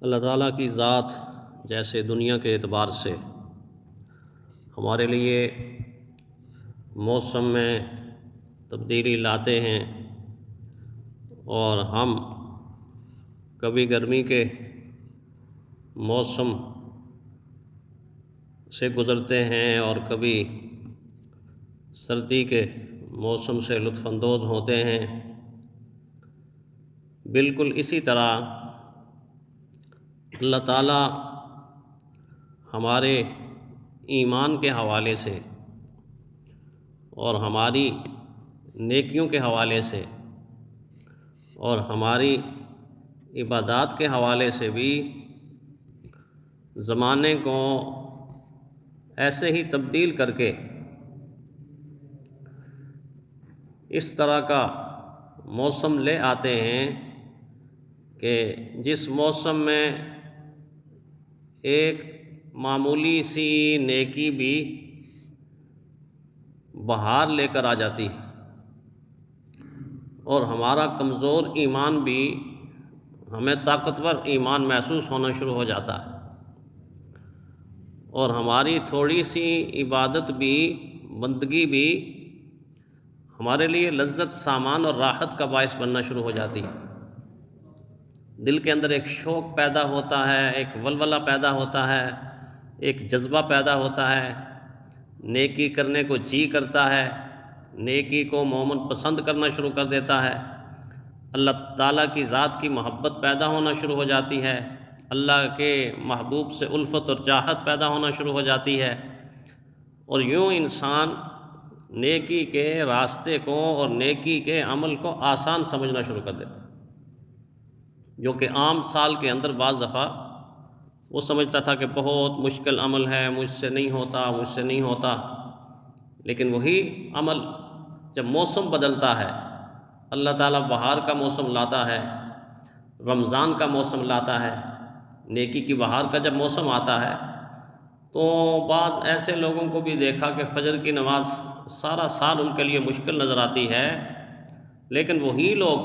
اللہ تعالیٰ کی ذات جیسے دنیا کے اعتبار سے ہمارے لیے موسم میں تبدیلی لاتے ہیں اور ہم کبھی گرمی کے موسم سے گزرتے ہیں اور کبھی سردی کے موسم سے لطف اندوز ہوتے ہیں۔ بالکل اسی طرح اللہ تعالیٰ ہمارے ایمان کے حوالے سے اور ہماری نیکیوں کے حوالے سے اور ہماری عبادات کے حوالے سے بھی زمانے کو ایسے ہی تبدیل کر کے اس طرح کا موسم لے آتے ہیں کہ جس موسم میں ایک معمولی سی نیکی بھی بہار لے کر آ جاتی ہے اور ہمارا کمزور ایمان بھی ہمیں طاقتور ایمان محسوس ہونا شروع ہو جاتا ہے اور ہماری تھوڑی سی عبادت بھی بندگی بھی ہمارے لیے لذت سامان اور راحت کا باعث بننا شروع ہو جاتی ہے۔ دل کے اندر ایک شوق پیدا ہوتا ہے، ایک ولولہ پیدا ہوتا ہے، ایک جذبہ پیدا ہوتا ہے، نیکی کرنے کو جی کرتا ہے، نیکی کو مومن پسند کرنا شروع کر دیتا ہے، اللہ تعالیٰ کی ذات کی محبت پیدا ہونا شروع ہو جاتی ہے، اللہ کے محبوب سے الفت اور چاہت پیدا ہونا شروع ہو جاتی ہے، اور یوں انسان نیکی کے راستے کو اور نیکی کے عمل کو آسان سمجھنا شروع کر دیتا ہے، جو کہ عام سال کے اندر بعض دفعہ وہ سمجھتا تھا کہ بہت مشکل عمل ہے، مجھ سے نہیں ہوتا، لیکن وہی عمل جب موسم بدلتا ہے، اللہ تعالیٰ بہار کا موسم لاتا ہے، رمضان کا موسم لاتا ہے، نیکی کی بہار کا جب موسم آتا ہے تو بعض ایسے لوگوں کو بھی دیکھا کہ فجر کی نماز سارا سال ان کے لیے مشکل نظر آتی ہے، لیکن وہی لوگ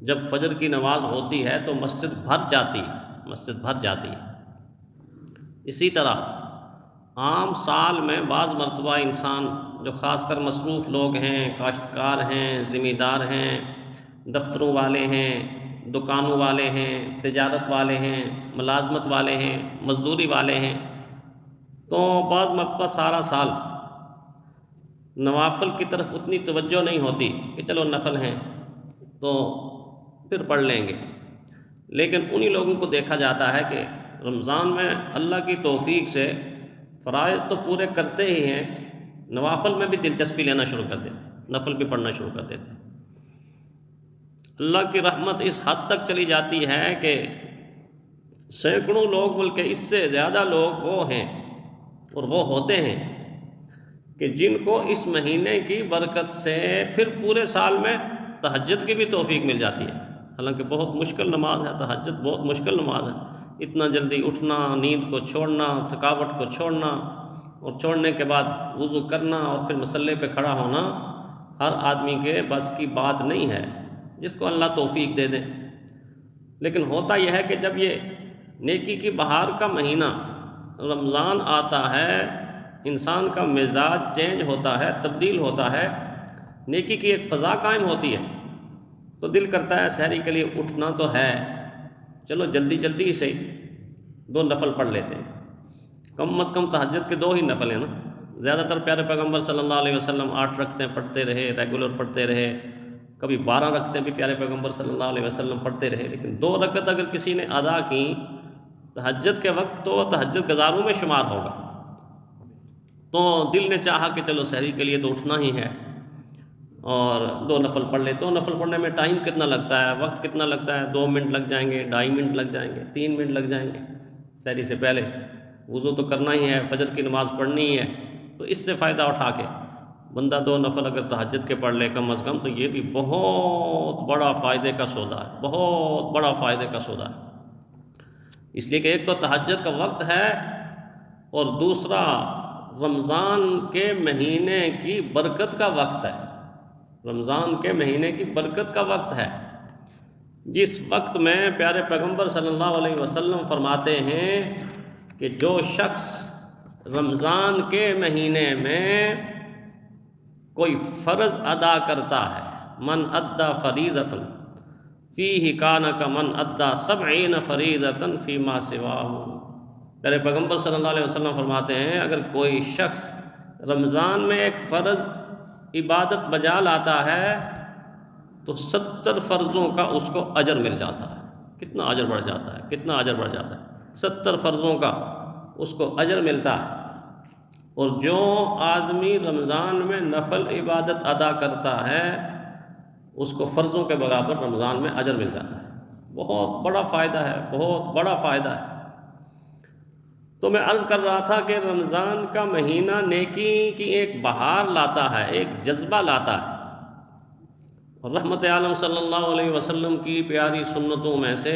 جب فجر کی نماز ہوتی ہے تو مسجد بھر جاتی ہے۔ اسی طرح عام سال میں بعض مرتبہ انسان جو خاص کر مصروف لوگ ہیں، کاشتکار ہیں، ذمہ دار ہیں، دفتروں والے ہیں، دکانوں والے ہیں، تجارت والے ہیں، ملازمت والے ہیں، مزدوری والے ہیں، تو بعض مرتبہ سارا سال نوافل کی طرف اتنی توجہ نہیں ہوتی کہ چلو نفل ہیں تو پھر پڑھ لیں گے، لیکن انہی لوگوں کو دیکھا جاتا ہے کہ رمضان میں اللہ کی توفیق سے فرائض تو پورے کرتے ہی ہیں، نوافل میں بھی دلچسپی لینا شروع کر دیتے، نفل بھی پڑھنا شروع کر دیتے۔ اللہ کی رحمت اس حد تک چلی جاتی ہے کہ سینکڑوں لوگ بلکہ اس سے زیادہ لوگ وہ ہیں اور وہ ہوتے ہیں کہ جن کو اس مہینے کی برکت سے پھر پورے سال میں تہجد کی بھی توفیق مل جاتی ہے، حالانکہ بہت مشکل نماز ہے، تہجد بہت مشکل نماز ہے، اتنا جلدی اٹھنا، نیند کو چھوڑنا، تھکاوٹ کو چھوڑنا اور چھوڑنے کے بعد وضو کرنا اور پھر مصلی پہ کھڑا ہونا ہر آدمی کے بس کی بات نہیں ہے، جس کو اللہ توفیق دے دے۔ لیکن ہوتا یہ ہے کہ جب یہ نیکی کی بہار کا مہینہ رمضان آتا ہے، انسان کا مزاج چینج ہوتا ہے، تبدیل ہوتا ہے، نیکی کی ایک فضا قائم ہوتی ہے، تو دل کرتا ہے سحری کے لیے اٹھنا تو ہے، چلو جلدی سے 2 نفل پڑھ لیتے ہیں، کم از کم تہجد کے 2 ہی نفل ہیں نا، زیادہ تر پیارے پیغمبر صلی اللہ علیہ وسلم 8 رکعتیں پڑھتے رہے، ریگولر پڑھتے رہے، کبھی 12 رکعتیں بھی پیارے پیغمبر صلی اللہ علیہ وسلم پڑھتے رہے، لیکن 2 رکعت اگر کسی نے ادا کی تہجد کے وقت تو تہجد گزاروں میں شمار ہوگا، تو دل نے چاہا کہ چلو سحری کے لیے تو اٹھنا ہی ہے اور 2 نفل پڑھ لے۔ 2 نفل پڑھنے میں ٹائم کتنا لگتا ہے، وقت کتنا لگتا ہے؟ 2 منٹ لگ جائیں گے، 2.5 منٹ لگ جائیں گے، 3 منٹ لگ جائیں گے، سحری سے پہلے وضو تو کرنا ہی ہے، فجر کی نماز پڑھنی ہی ہے، تو اس سے فائدہ اٹھا کے بندہ 2 نفل اگر تہجد کے پڑھ لے کم از کم، تو یہ بھی بہت بڑا فائدے کا سودا ہے، بہت بڑا فائدے کا سودا ہے۔ اس لیے کہ ایک تو تہجد کا وقت ہے اور دوسرا رمضان کے مہینے کی برکت کا وقت ہے، رمضان کے مہینے کی برکت کا وقت ہے۔ جس وقت میں پیارے پیغمبر صلی اللہ علیہ وسلم فرماتے ہیں کہ جو شخص رمضان کے مہینے میں کوئی فرض ادا کرتا ہے، من ادا فریضۃ فیہ کان کمن ادا 70 فریضۃ فیما سواہ۔ پیارے پیغمبر صلی اللہ علیہ وسلم فرماتے ہیں اگر کوئی شخص رمضان میں ایک فرض عبادت بجا لاتا ہے تو 70 فرضوں کا اس کو اجر مل جاتا ہے۔ کتنا اجر بڑھ جاتا ہے، کتنا اجر بڑھ جاتا ہے، 70 فرضوں کا اس کو اجر ملتا ہے۔ اور جو آدمی رمضان میں نفل عبادت ادا کرتا ہے اس کو فرضوں کے برابر رمضان میں اجر مل جاتا ہے۔ بہت بڑا فائدہ ہے، بہت بڑا فائدہ ہے۔ تو میں عرض کر رہا تھا کہ رمضان کا مہینہ نیکی کی ایک بہار لاتا ہے، ایک جذبہ لاتا ہے۔ اور رحمت عالم صلی اللہ علیہ وسلم کی پیاری سنتوں میں سے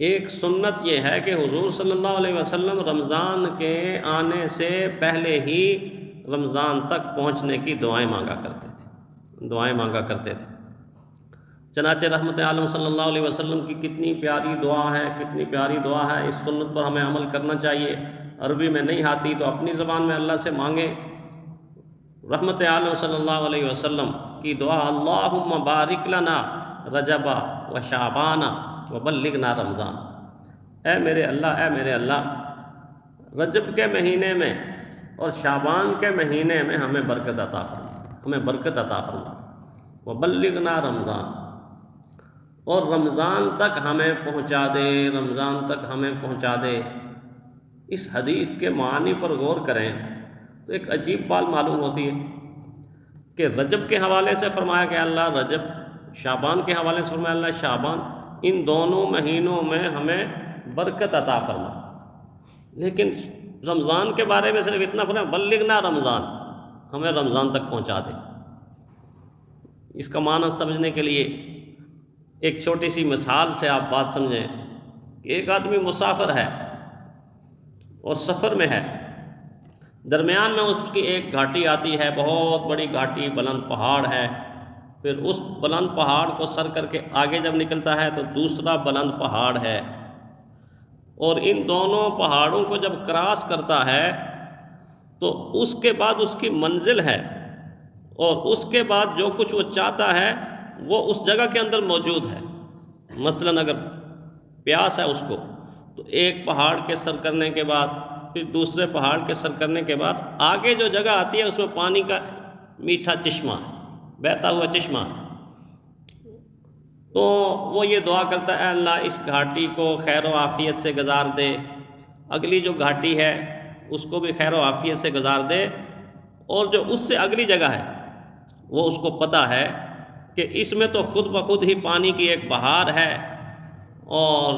ایک سنت یہ ہے کہ حضور صلی اللہ علیہ وسلم رمضان کے آنے سے پہلے ہی رمضان تک پہنچنے کی دعائیں مانگا کرتے تھے۔ چنانچہ رحمت عالم صلی اللہ علیہ وسلم کی کتنی پیاری دعا ہے، کتنی پیاری دعا ہے۔ اس سنت پر ہمیں عمل کرنا چاہیے۔ عربی میں نہیں آتی تو اپنی زبان میں اللہ سے مانگیں۔ رحمت عالم صلی اللہ علیہ وسلم کی دعا، اللہم بارک لنا رجب و شعبان و بلغنا رمضان۔ اے میرے اللہ رجب کے مہینے میں اور شعبان کے مہینے میں ہمیں برکت عطا فرما، و بلغنا رمضان، اور رمضان تک ہمیں پہنچا دے۔ اس حدیث کے معنی پر غور کریں تو ایک عجیب بات معلوم ہوتی ہے کہ رجب کے حوالے سے فرمایا کہ اللہ رجب، شعبان کے حوالے سے فرمایا اللہ شعبان، ان دونوں مہینوں میں ہمیں برکت عطا فرما۔ لیکن رمضان کے بارے میں صرف اتنا فرمایا بلغنا رمضان، ہمیں رمضان تک پہنچا دے۔ اس کا معنی سمجھنے کے لیے ایک چھوٹی سی مثال سے آپ بات سمجھیں کہ ایک آدمی مسافر ہے اور سفر میں ہے، درمیان میں اس کی ایک گھاٹی آتی ہے، بہت بڑی گھاٹی، بلند پہاڑ ہے۔ پھر اس بلند پہاڑ کو سر کر کے آگے جب نکلتا ہے تو دوسرا بلند پہاڑ ہے، اور ان دونوں پہاڑوں کو جب کراس کرتا ہے تو اس کے بعد اس کی منزل ہے، اور اس کے بعد جو کچھ وہ چاہتا ہے وہ اس جگہ کے اندر موجود ہے۔ مثلاً اگر پیاس ہے اس کو تو ایک پہاڑ کے سر کرنے کے بعد پھر دوسرے پہاڑ کے سر کرنے کے بعد آگے جو جگہ آتی ہے اس میں پانی کا میٹھا چشمہ، بہتا ہوا چشمہ۔ تو وہ یہ دعا کرتا ہے، اے اللہ اس گھاٹی کو خیر و عافیت سے گزار دے، اگلی جو گھاٹی ہے اس کو بھی خیر و عافیت سے گزار دے، اور جو اس سے اگلی جگہ ہے وہ اس کو پتہ ہے کہ اس میں تو خود بخود ہی پانی کی ایک بہار ہے اور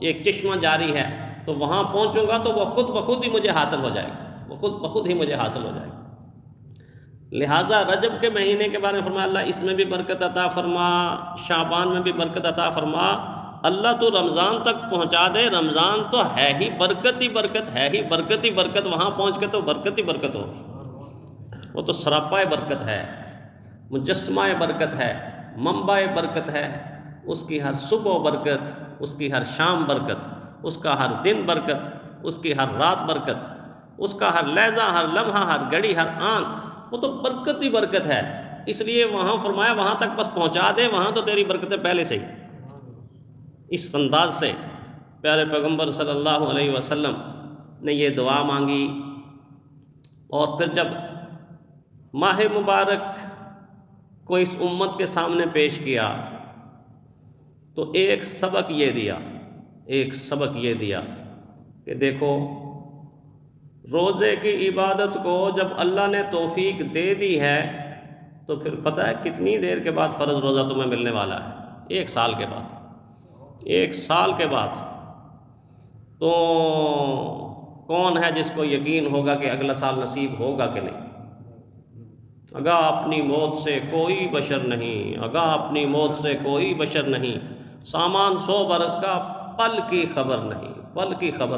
ایک چشمہ جاری ہے، تو وہاں پہنچوں گا تو وہ خود بخود ہی مجھے حاصل ہو جائے گا، لہٰذا رجب کے مہینے کے بارے میں فرمایا اللہ اس میں بھی برکت عطا فرما، شعبان میں بھی برکت عطا فرما۔ اللہ تو رمضان تک پہنچا دے، رمضان تو ہے ہی برکت ہی برکت، وہاں پہنچ کے تو برکت ہی برکت ہو، وہ تو سراپائے برکت ہے، مجسمہ برکت ہے، منبع برکت ہے۔ اس کی ہر صبح برکت، اس کی ہر شام برکت، اس کا ہر دن برکت، اس کی ہر رات برکت، اس کا ہر لحظہ، ہر لمحہ، ہر گھڑی، ہر آن، وہ تو برکت ہی برکت ہے۔ اس لیے وہاں فرمایا وہاں تک بس پہنچا دے، وہاں تو تیری برکتیں پہلے سے ہی۔ اس انداز سے پیارے پیغمبر صلی اللہ علیہ وسلم نے یہ دعا مانگی، اور پھر جب ماہ مبارک کو اس امت کے سامنے پیش کیا تو ایک سبق یہ دیا کہ دیکھو روزے کی عبادت کو جب اللہ نے توفیق دے دی ہے تو پھر پتہ ہے کتنی دیر کے بعد فرض روزہ تمہیں ملنے والا ہے؟ 1 سال کے بعد۔ تو کون ہے جس کو یقین ہوگا کہ اگلا سال نصیب ہوگا کہ نہیں؟ آگاہ اپنی موت سے کوئی بشر نہیں، سامان 100 برس کا، پل کی خبر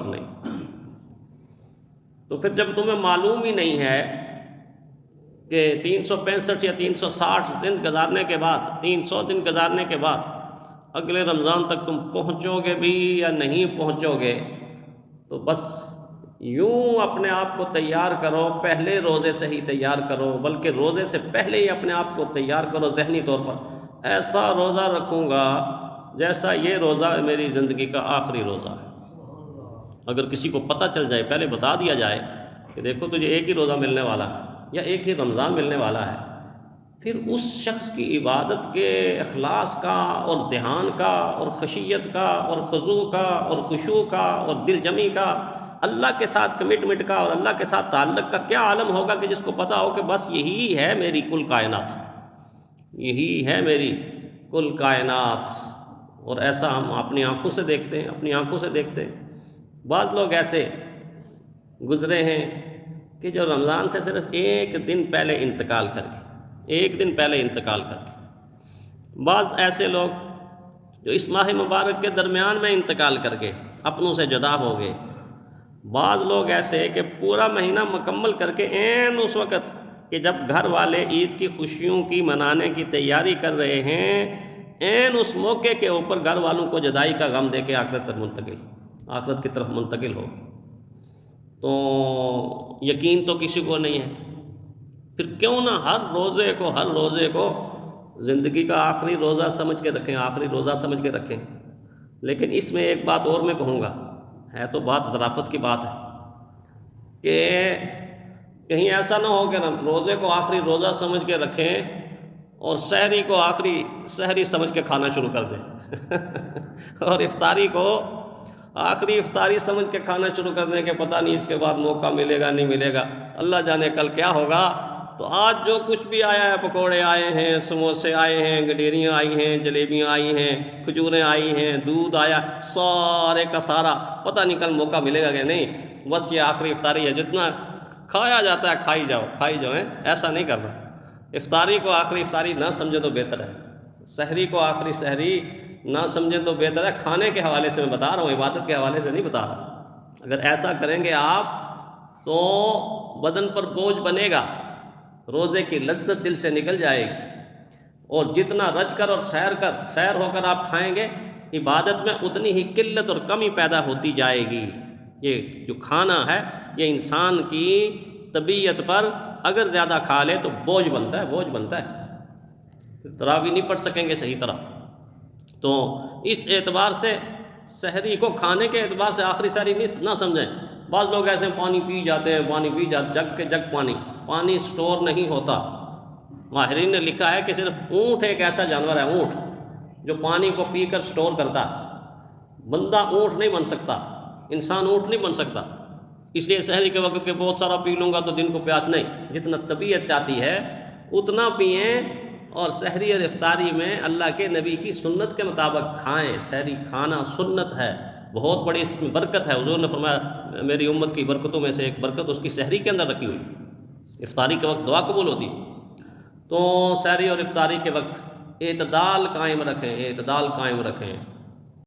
نہیں۔ تو پھر جب تمہیں معلوم ہی نہیں ہے کہ 365 یا 360 دن گزارنے کے بعد، 300 دن گزارنے کے بعد اگلے رمضان تک تم پہنچو گے بھی یا نہیں پہنچو گے، تو بس یوں اپنے آپ کو تیار کرو، پہلے روزے سے ہی تیار کرو، بلکہ روزے سے پہلے ہی اپنے آپ کو تیار کرو ذہنی طور پر، ایسا روزہ رکھوں گا جیسا یہ روزہ میری زندگی کا آخری روزہ ہے۔ اگر کسی کو پتہ چل جائے، پہلے بتا دیا جائے کہ دیکھو تجھے ایک ہی روزہ ملنے والا ہے یا ایک ہی رمضان ملنے والا ہے، پھر اس شخص کی عبادت کے اخلاص کا اور دھیان کا اور خشیت کا اور خضوع کا اور خشوع کا اور دل جمی کا، اللہ کے ساتھ کمٹمنٹ کا اور اللہ کے ساتھ تعلق کا کیا عالم ہوگا کہ جس کو پتہ ہو کہ بس یہی ہے میری کل کائنات، یہی ہے میری کل کائنات۔ اور ایسا ہم اپنی آنکھوں سے دیکھتے ہیں، اپنی آنکھوں سے دیکھتے ہیں۔ بعض لوگ ایسے گزرے ہیں کہ جو رمضان سے صرف ایک دن پہلے انتقال کر گئے، ایک دن پہلے انتقال کر گئے۔ بعض ایسے لوگ جو اس ماہ مبارک کے درمیان میں انتقال کر گئے، اپنوں سے جدا ہو گئے۔ بعض لوگ ایسے کہ پورا مہینہ مکمل کر کے عین اس وقت کہ جب گھر والے عید کی خوشیوں کی منانے کی تیاری کر رہے ہیں، عین اس موقع کے اوپر گھر والوں کو جدائی کا غم دے کے آخرت کی طرف منتقل ہو۔ تو یقین تو کسی کو نہیں ہے، پھر کیوں نہ ہر روزے کو زندگی کا آخری روزہ سمجھ کے رکھیں، آخری روزہ سمجھ کے رکھیں۔ لیکن اس میں ایک بات اور میں کہوں گا، ہے تو بات ظرافت کی بات ہے، کہ کہیں ایسا نہ ہو کہ روزے کو آخری روزہ سمجھ کے رکھیں اور سحری کو آخری سحری سمجھ کے کھانا شروع کر دیں اور افطاری کو آخری افطاری سمجھ کے کھانا شروع کر دیں کہ پتہ نہیں اس کے بعد موقع ملے گا نہیں ملے گا، اللہ جانے کل کیا ہوگا۔ تو آج جو کچھ بھی آیا ہے، پکوڑے آئے ہیں، سموسے آئے ہیں، گڈیریاں آئی ہیں، جلیبیاں آئی ہیں، کھجوریں آئی ہیں، دودھ آیا، سارے کا سارا پتہ نہیں کل موقع ملے گا کہ نہیں، بس یہ آخری افطاری ہے، جتنا کھایا جاتا ہے کھائی جاؤ ایسا نہیں کرنا۔ افطاری کو آخری افطاری نہ سمجھے تو بہتر ہے، سحری کو آخری سحری نہ سمجھیں تو بہتر ہے۔ کھانے کے حوالے سے میں بتا رہا ہوں، عبادت کے حوالے سے نہیں بتا رہا۔ اگر ایسا کریں گے آپ تو بدن پر بوجھ بنے گا، روزے کی لذت دل سے نکل جائے گی، اور جتنا رج کر اور سیر ہو کر آپ کھائیں گے، عبادت میں اتنی ہی قلت اور کمی پیدا ہوتی جائے گی۔ یہ جو کھانا ہے یہ انسان کی طبیعت پر اگر زیادہ کھا لے تو بوجھ بنتا ہے، تراویح نہیں پڑھ سکیں گے صحیح طرح۔ تو اس اعتبار سے سحری کو کھانے کے اعتبار سے آخری سحری نہ سمجھیں۔ بعض لوگ ایسے پانی پی جاتے ہیں، جگ کے جگ پانی سٹور نہیں ہوتا۔ ماہرین نے لکھا ہے کہ صرف اونٹ ایک ایسا جانور ہے، اونٹ جو پانی کو پی کر سٹور کرتا ہے۔ بندہ اونٹ نہیں بن سکتا، انسان اونٹ نہیں بن سکتا۔ اس لیے سحری کے وقت کے بہت سارا پی لوں گا تو دن کو پیاس نہیں، جتنا طبیعت چاہتی ہے اتنا پئیں، اور سحری اور افطاری میں اللہ کے نبی کی سنت کے مطابق کھائیں۔ سحری کھانا سنت ہے، بہت بڑی اس میں برکت ہے۔ حضور نے فرمایا میری امت کی برکتوں میں سے ایک برکت اس کی سحری کے اندر رکھی ہوئی، افطاری کے وقت دعا قبول ہوتی۔ تو سحری اور افطاری کے وقت اعتدال قائم رکھیں،